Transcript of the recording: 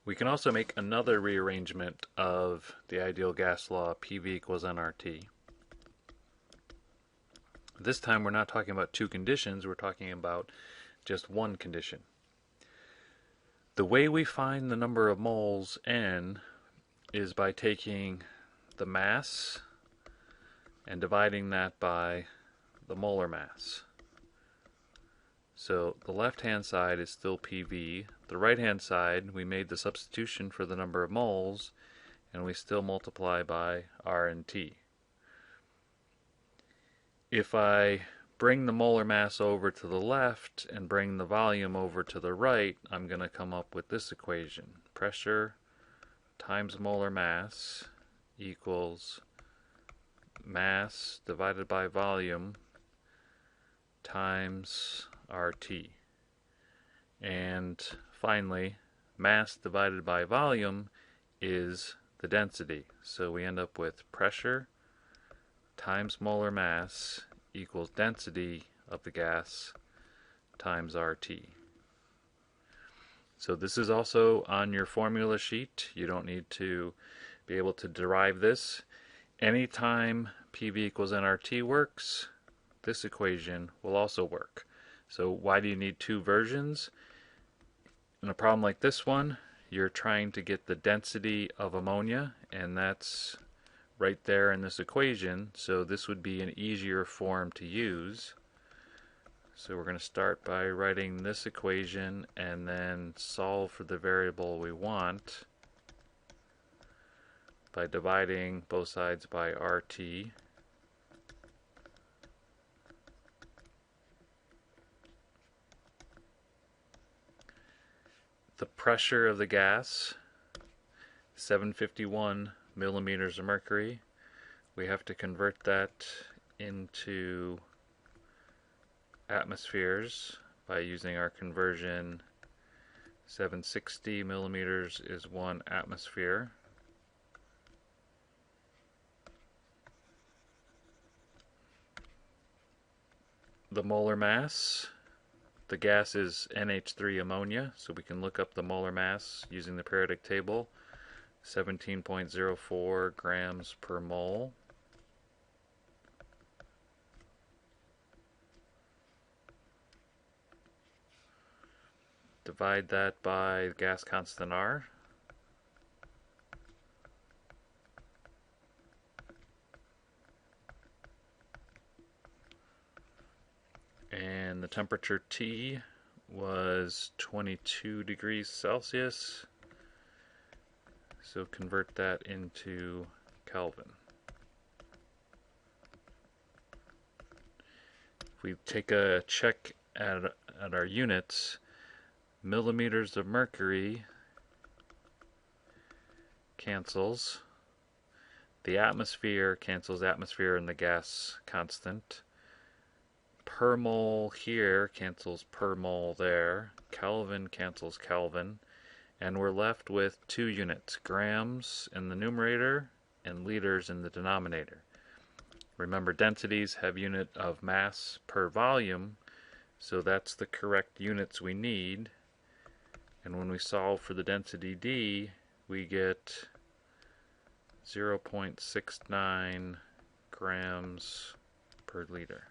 We can also make another rearrangement of the ideal gas law, PV equals nRT. This time we're not talking about two conditions, we're talking about just one condition. The way we find the number of moles N is by taking the mass and dividing that by the molar mass. So the left-hand side is still PV. The right-hand side, we made the substitution for the number of moles, and we still multiply by R and T. If I bring the molar mass over to the left and bring the volume over to the right, I'm going to come up with this equation. Pressure times molar mass equals mass divided by volume times RT. And finally, mass divided by volume is the density. So we end up with pressure times molar mass equals density of the gas times RT. So this is also on your formula sheet. You don't need to be able to derive this. Anytime PV equals nRT works, this equation will also work. So why do you need two versions? In a problem like this one, you're trying to get the density of ammonia, and that's right there in this equation, so this would be an easier form to use. So we're going to start by writing this equation and then solve for the variable we want by dividing both sides by RT. The pressure of the gas, 751 millimeters of mercury. We have to convert that into atmospheres by using our conversion. 760 millimeters is 1 atmosphere. The molar mass, the gas is NH3 ammonia, so we can look up the molar mass using the periodic table. 17.04 grams per mole. Divide that by the gas constant R. And the temperature T was 22 degrees Celsius. So convert that into Kelvin. If we take a check at our units, millimeters of mercury cancels. The atmosphere cancels atmosphere and the gas constant. Per mole here cancels per mole there. Kelvin cancels Kelvin. And we're left with two units, grams in the numerator and liters in the denominator. Remember, densities have unit of mass per volume, so that's the correct units we need. And when we solve for the density D, we get 0.69 grams per liter.